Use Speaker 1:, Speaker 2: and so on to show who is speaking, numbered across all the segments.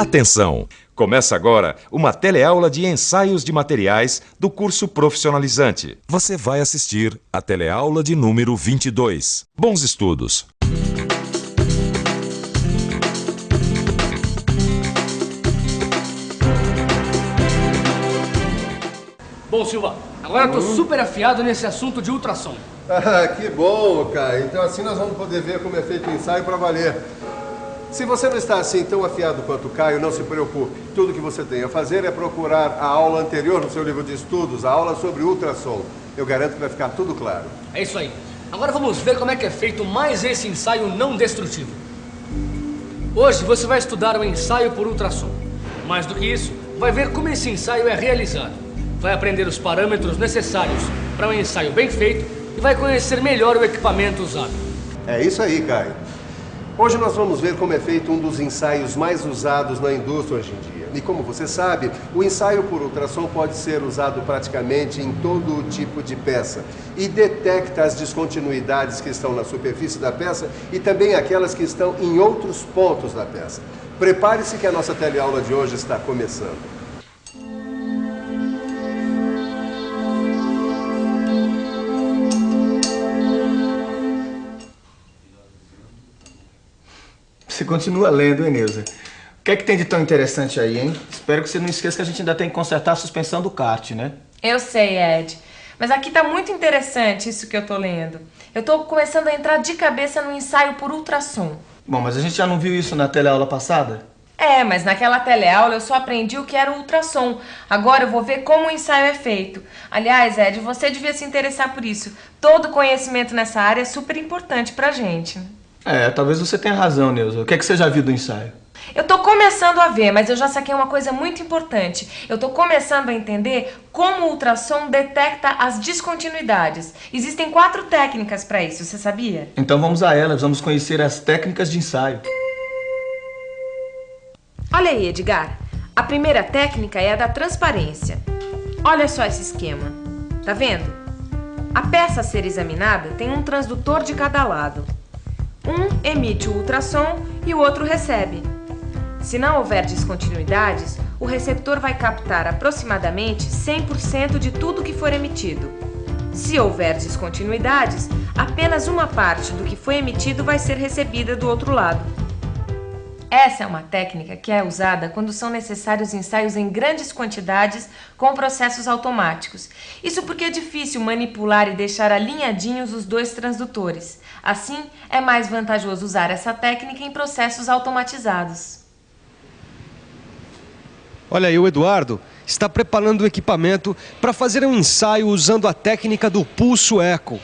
Speaker 1: Atenção! Começa agora uma teleaula de ensaios de materiais do curso profissionalizante. Você vai assistir a teleaula de número 22. Bons estudos!
Speaker 2: Bom, Silva, agora eu tô super afiado nesse assunto de ultrassom.
Speaker 3: Ah, que bom, Caio. Então assim nós vamos poder ver como é feito o ensaio para valer. Se você não está assim tão afiado quanto o Caio, não se preocupe. Tudo que você tem a fazer é procurar a aula anterior no seu livro de estudos, a aula sobre ultrassom. Eu garanto que vai ficar tudo claro.
Speaker 2: É isso aí. Agora vamos ver como é que é feito mais esse ensaio não destrutivo. Hoje você vai estudar o ensaio por ultrassom. Mais do que isso, vai ver como esse ensaio é realizado. Vai aprender os parâmetros necessários para um ensaio bem feito e vai conhecer melhor o equipamento usado.
Speaker 3: É isso aí, Caio. Hoje nós vamos ver como é feito um dos ensaios mais usados na indústria hoje em dia. E como você sabe, o ensaio por ultrassom pode ser usado praticamente em todo tipo de peça e detecta as descontinuidades que estão na superfície da peça e também aquelas que estão em outros pontos da peça. Prepare-se que a nossa teleaula de hoje está começando.
Speaker 4: Você continua lendo, hein, Neuza? O que é que tem de tão interessante aí, hein? Espero que você não esqueça que a gente ainda tem que consertar a suspensão do kart, né?
Speaker 5: Eu sei, Ed. Mas aqui tá muito interessante isso que eu tô lendo. Eu tô começando a entrar de cabeça no ensaio por ultrassom.
Speaker 4: Bom, mas a gente já não viu isso na teleaula passada?
Speaker 5: É, mas naquela teleaula eu só aprendi o que era o ultrassom. Agora eu vou ver como o ensaio é feito. Aliás, Ed, você devia se interessar por isso. Todo conhecimento nessa área é super importante pra gente.
Speaker 4: É, talvez você tenha razão, Neuza. O que é que você já viu do ensaio?
Speaker 5: Eu tô começando a ver, mas eu já saquei uma coisa muito importante. Eu tô começando a entender como o ultrassom detecta as descontinuidades. Existem 4 técnicas para isso, você sabia?
Speaker 4: Então vamos a elas, vamos conhecer as técnicas de ensaio.
Speaker 5: Olha aí, Edgar. A primeira técnica é a da transparência. Olha só esse esquema. Tá vendo? A peça a ser examinada tem um transdutor de cada lado. Um emite o ultrassom e o outro recebe. Se não houver descontinuidades, o receptor vai captar aproximadamente 100% de tudo que for emitido. Se houver descontinuidades, apenas uma parte do que foi emitido vai ser recebida do outro lado. Essa é uma técnica que é usada quando são necessários ensaios em grandes quantidades com processos automáticos. Isso porque é difícil manipular e deixar alinhadinhos os 2 transdutores. Assim, é mais vantajoso usar essa técnica em processos automatizados.
Speaker 6: Olha aí, o Eduardo está preparando o equipamento para fazer um ensaio usando a técnica do pulso eco.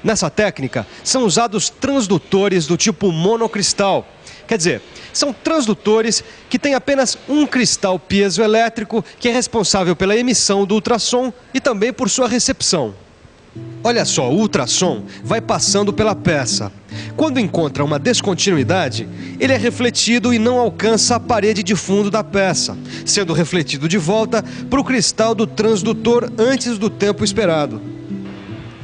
Speaker 6: Nessa técnica, são usados transdutores do tipo monocristal. Quer dizer, são transdutores que têm apenas um cristal piezoelétrico que é responsável pela emissão do ultrassom e também por sua recepção. Olha só, o ultrassom vai passando pela peça. Quando encontra uma descontinuidade, ele é refletido e não alcança a parede de fundo da peça, sendo refletido de volta para o cristal do transdutor antes do tempo esperado.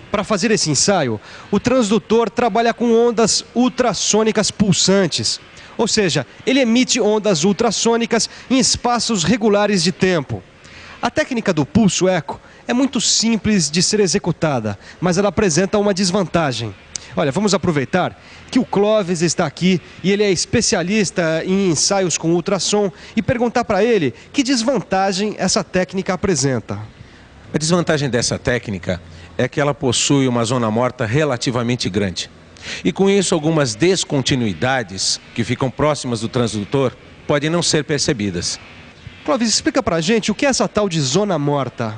Speaker 6: Para fazer esse ensaio, o transdutor trabalha com ondas ultrassônicas pulsantes. Ou seja, ele emite ondas ultrassônicas em espaços regulares de tempo. A técnica do pulso eco é muito simples de ser executada, mas ela apresenta uma desvantagem. Olha, vamos aproveitar que o Clóvis está aqui e ele é especialista em ensaios com ultrassom e perguntar para ele que desvantagem essa técnica apresenta.
Speaker 7: A desvantagem dessa técnica é que ela possui uma zona morta relativamente grande. E com isso, algumas descontinuidades que ficam próximas do transdutor podem não ser percebidas.
Speaker 6: Clóvis, explica pra gente o que é essa tal de zona morta.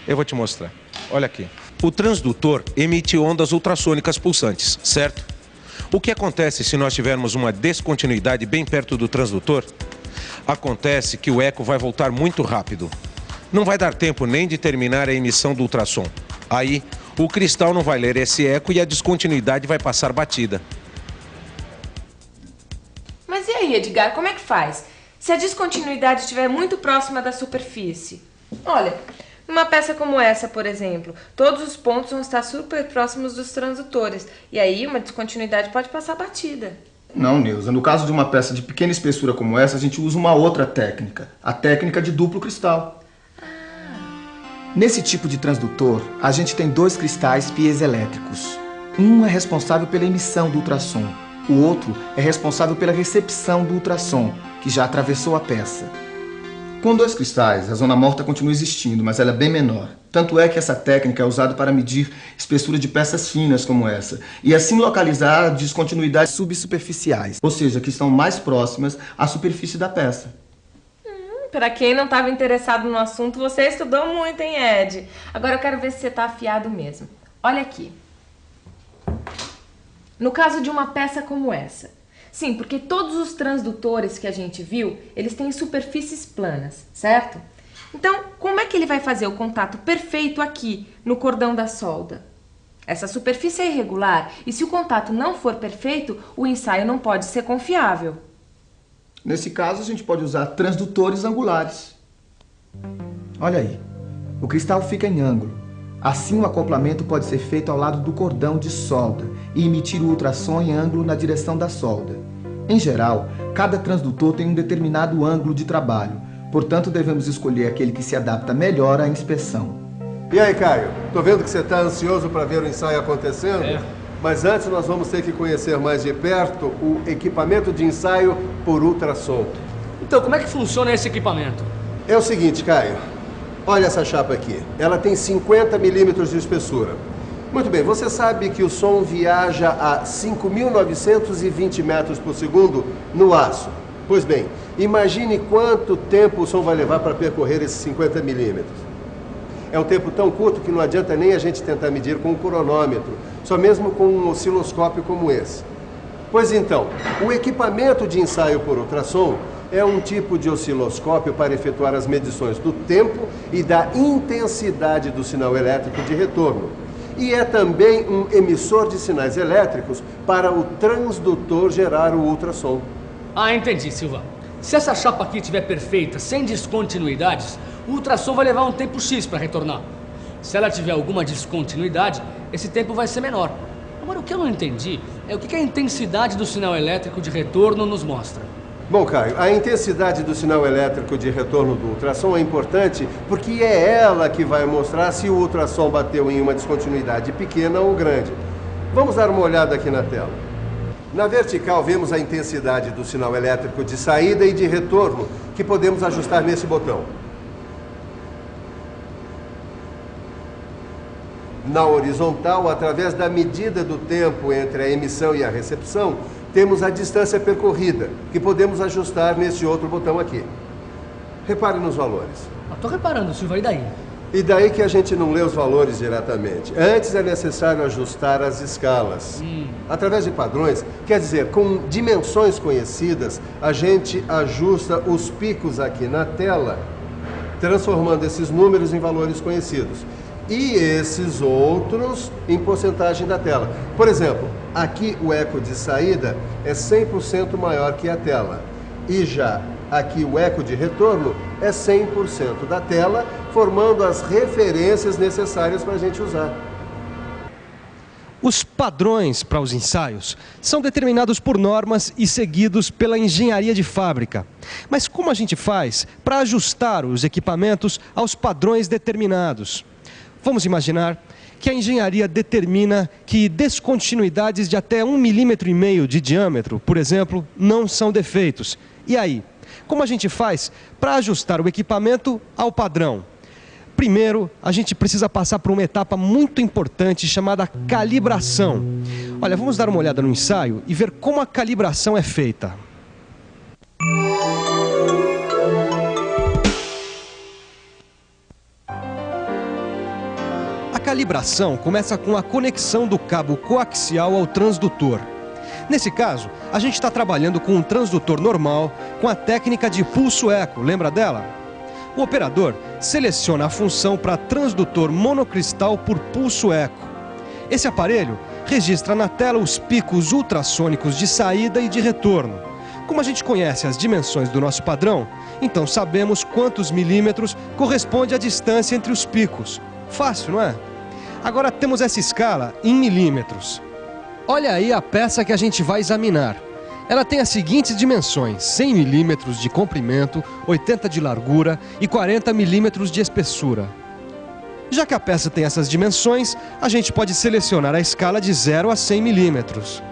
Speaker 7: Eu vou te mostrar. Olha aqui. O transdutor emite ondas ultrassônicas pulsantes, certo? O que acontece se nós tivermos uma descontinuidade bem perto do transdutor? Acontece que o eco vai voltar muito rápido. Não vai dar tempo nem de terminar a emissão do ultrassom. Aí, o cristal não vai ler esse eco e a descontinuidade vai passar batida.
Speaker 5: Mas e aí, Edgar, como é que faz? Se a descontinuidade estiver muito próxima da superfície? Olha, numa peça como essa, por exemplo, todos os pontos vão estar super próximos dos transdutores. E aí uma descontinuidade pode passar batida.
Speaker 4: Não, Neuza. No caso de uma peça de pequena espessura como essa, a gente usa uma outra técnica. A técnica de duplo cristal. Nesse tipo de transdutor, a gente tem 2 cristais piezoelétricos. Um é responsável pela emissão do ultrassom. O outro é responsável pela recepção do ultrassom, que já atravessou a peça. Com 2 cristais, a zona morta continua existindo, mas ela é bem menor. Tanto é que essa técnica é usada para medir espessura de peças finas como essa, e assim localizar descontinuidades subsuperficiais, ou seja, que estão mais próximas à superfície da peça.
Speaker 5: Para quem não estava interessado no assunto, você estudou muito, hein, Ed? Agora eu quero ver se você está afiado mesmo. Olha aqui. No caso de uma peça como essa. Sim, porque todos os transdutores que a gente viu, eles têm superfícies planas, certo? Então, como é que ele vai fazer o contato perfeito aqui, no cordão da solda? Essa superfície é irregular e se o contato não for perfeito, o ensaio não pode ser confiável.
Speaker 4: Nesse caso, a gente pode usar transdutores angulares. Olha aí, o cristal fica em ângulo. Assim, o acoplamento pode ser feito ao lado do cordão de solda e emitir o ultrassom em ângulo na direção da solda. Em geral, cada transdutor tem um determinado ângulo de trabalho, portanto, devemos escolher aquele que se adapta melhor à inspeção.
Speaker 3: E aí, Caio? Tô vendo que você está ansioso para ver o ensaio acontecendo?
Speaker 2: É.
Speaker 3: Mas antes nós vamos ter que conhecer mais de perto o equipamento de ensaio por ultrassom.
Speaker 2: Então, como é que funciona esse equipamento?
Speaker 3: É o seguinte, Caio. Olha essa chapa aqui. Ela tem 50 milímetros de espessura. Muito bem, você sabe que o som viaja a 5.920 metros por segundo no aço. Pois bem, imagine quanto tempo o som vai levar para percorrer esses 50 milímetros. É um tempo tão curto que não adianta nem a gente tentar medir com um cronômetro, só mesmo com um osciloscópio como esse. Pois então, o equipamento de ensaio por ultrassom é um tipo de osciloscópio para efetuar as medições do tempo e da intensidade do sinal elétrico de retorno. E é também um emissor de sinais elétricos para o transdutor gerar o ultrassom.
Speaker 2: Ah, entendi, Silva. Se essa chapa aqui estiver perfeita, sem descontinuidades, o ultrassom vai levar um tempo X para retornar. Se ela tiver alguma descontinuidade, esse tempo vai ser menor. Agora, o que eu não entendi é o que a intensidade do sinal elétrico de retorno nos mostra.
Speaker 3: Bom, Caio, a intensidade do sinal elétrico de retorno do ultrassom é importante porque é ela que vai mostrar se o ultrassom bateu em uma descontinuidade pequena ou grande. Vamos dar uma olhada aqui na tela. Na vertical, vemos a intensidade do sinal elétrico de saída e de retorno, que podemos ajustar nesse botão. Na horizontal, através da medida do tempo entre a emissão e a recepção, temos a distância percorrida, que podemos ajustar nesse outro botão aqui. Repare nos valores.
Speaker 2: Estou reparando, Silva, e daí?
Speaker 3: E daí que a gente não lê os valores diretamente. Antes é necessário ajustar as escalas. Através de padrões, quer dizer, com dimensões conhecidas, a gente ajusta os picos aqui na tela, transformando esses números em valores conhecidos. E esses outros em porcentagem da tela. Por exemplo, aqui o eco de saída é 100% maior que a tela. E já aqui o eco de retorno é 100% da tela, formando as referências necessárias para a gente usar.
Speaker 6: Os padrões para os ensaios são determinados por normas e seguidos pela engenharia de fábrica. Mas como a gente faz para ajustar os equipamentos aos padrões determinados? Vamos imaginar que a engenharia determina que descontinuidades de até 1,5 milímetro de diâmetro, por exemplo, não são defeitos. E aí, como a gente faz para ajustar o equipamento ao padrão? Primeiro, a gente precisa passar por uma etapa muito importante chamada calibração. Olha, vamos dar uma olhada no ensaio e ver como a calibração é feita. A calibração começa com a conexão do cabo coaxial ao transdutor. Nesse caso, a gente está trabalhando com um transdutor normal com a técnica de pulso-eco, lembra dela? O operador seleciona a função para transdutor monocristal por pulso-eco. Esse aparelho registra na tela os picos ultrassônicos de saída e de retorno. Como a gente conhece as dimensões do nosso padrão, então sabemos quantos milímetros corresponde à distância entre os picos. Fácil, não é? Agora temos essa escala em milímetros. Olha aí a peça que a gente vai examinar. Ela tem as seguintes dimensões: 100 milímetros de comprimento, 80 de largura e 40 milímetros de espessura. Já que a peça tem essas dimensões, a gente pode selecionar a escala de 0 a 100 milímetros.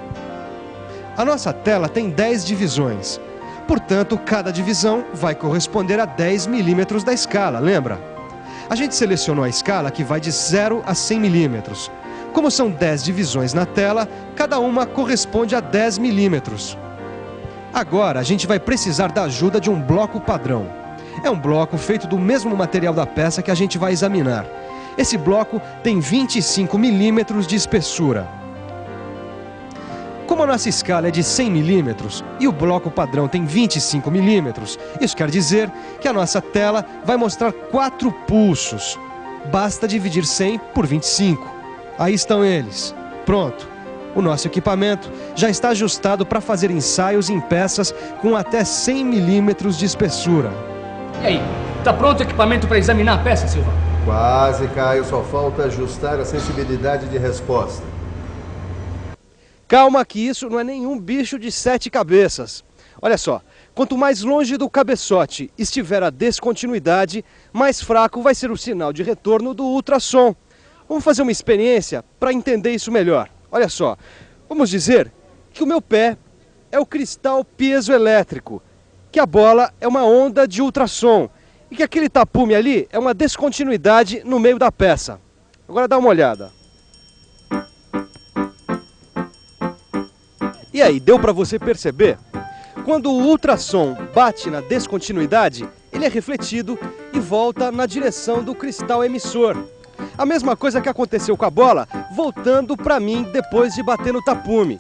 Speaker 6: A nossa tela tem 10 divisões. Portanto, cada divisão vai corresponder a 10 milímetros da escala, lembra? A gente selecionou a escala que vai de 0 a 100 milímetros. Como são 10 divisões na tela, cada uma corresponde a 10 milímetros. Agora, a gente vai precisar da ajuda de um bloco padrão. É um bloco feito do mesmo material da peça que a gente vai examinar. Esse bloco tem 25 milímetros de espessura. Como a nossa escala é de 100 milímetros e o bloco padrão tem 25 milímetros, isso quer dizer que a nossa tela vai mostrar 4 pulsos. Basta dividir 100 por 25. Aí estão eles. Pronto. O nosso equipamento já está ajustado para fazer ensaios em peças com até 100 milímetros de espessura.
Speaker 2: E aí, tá pronto o equipamento para examinar a peça, Silva?
Speaker 3: Quase, Caio. Só falta ajustar a sensibilidade de resposta.
Speaker 6: Calma que isso não é nenhum bicho de 7 cabeças. Olha só, quanto mais longe do cabeçote estiver a descontinuidade, mais fraco vai ser o sinal de retorno do ultrassom. Vamos fazer uma experiência para entender isso melhor. Olha só, vamos dizer que o meu pé é o cristal piezoelétrico, que a bola é uma onda de ultrassom e que aquele tapume ali é uma descontinuidade no meio da peça. Agora dá uma olhada. E aí, deu para você perceber? Quando o ultrassom bate na descontinuidade, ele é refletido e volta na direção do cristal emissor. A mesma coisa que aconteceu com a bola, voltando para mim depois de bater no tapume.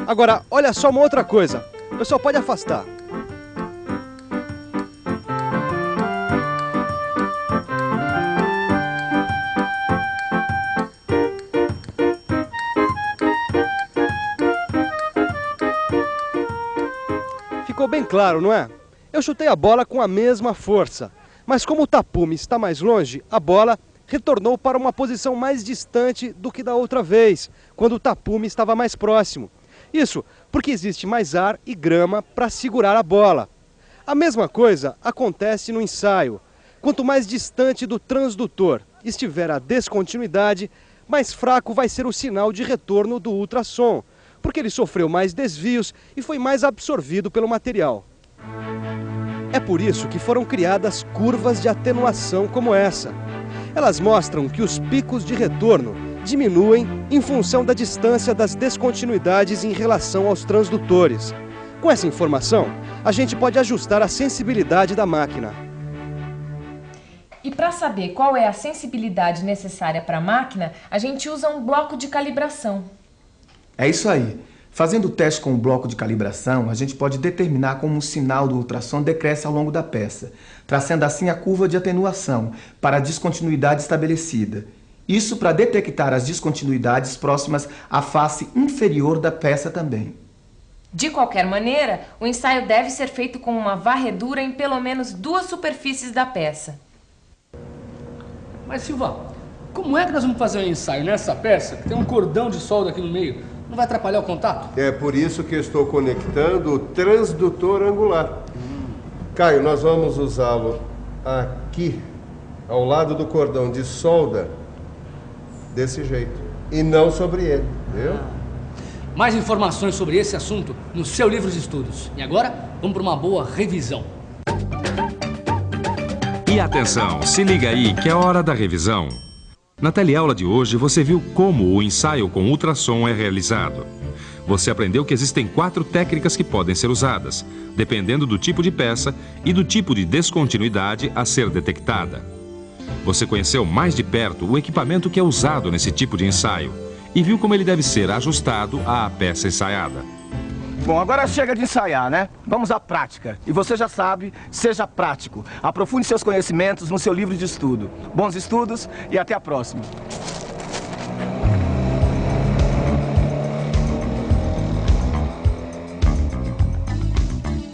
Speaker 6: Agora, olha só uma outra coisa. O pessoal pode afastar. Ficou bem claro, não é? Eu chutei a bola com a mesma força, mas como o tapume está mais longe, a bola retornou para uma posição mais distante do que da outra vez, quando o tapume estava mais próximo. Isso porque existe mais ar e grama para segurar a bola. A mesma coisa acontece no ensaio. Quanto mais distante do transdutor estiver a descontinuidade, mais fraco vai ser o sinal de retorno do ultrassom, porque ele sofreu mais desvios e foi mais absorvido pelo material. É por isso que foram criadas curvas de atenuação como essa. Elas mostram que os picos de retorno diminuem em função da distância das descontinuidades em relação aos transdutores. Com essa informação, a gente pode ajustar a sensibilidade da máquina.
Speaker 5: E para saber qual é a sensibilidade necessária para a máquina, a gente usa um bloco de calibração.
Speaker 4: É isso aí. Fazendo o teste com o bloco de calibração, a gente pode determinar como o sinal do ultrassom decresce ao longo da peça, traçando assim a curva de atenuação para a descontinuidade estabelecida. Isso para detectar as descontinuidades próximas à face inferior da peça também.
Speaker 5: De qualquer maneira, o ensaio deve ser feito com uma varredura em pelo menos 2 superfícies da peça.
Speaker 2: Mas, Silva, como é que nós vamos fazer um ensaio nessa peça que tem um cordão de solda aqui no meio? Não vai atrapalhar o contato?
Speaker 3: É por isso que eu estou conectando o transdutor angular. Caio, nós vamos usá-lo aqui, ao lado do cordão de solda, desse jeito. E não sobre ele, viu?
Speaker 2: Mais informações sobre esse assunto no seu livro de estudos. E agora, vamos para uma boa revisão.
Speaker 1: E atenção, se liga aí que é hora da revisão. Na teleaula de hoje, você viu como o ensaio com ultrassom é realizado. Você aprendeu que existem 4 técnicas que podem ser usadas, dependendo do tipo de peça e do tipo de descontinuidade a ser detectada. Você conheceu mais de perto o equipamento que é usado nesse tipo de ensaio e viu como ele deve ser ajustado à peça ensaiada.
Speaker 4: Bom, agora chega de ensaiar, né? Vamos à prática. E você já sabe, seja prático. Aprofunde seus conhecimentos no seu livro de estudo. Bons estudos e até a próxima.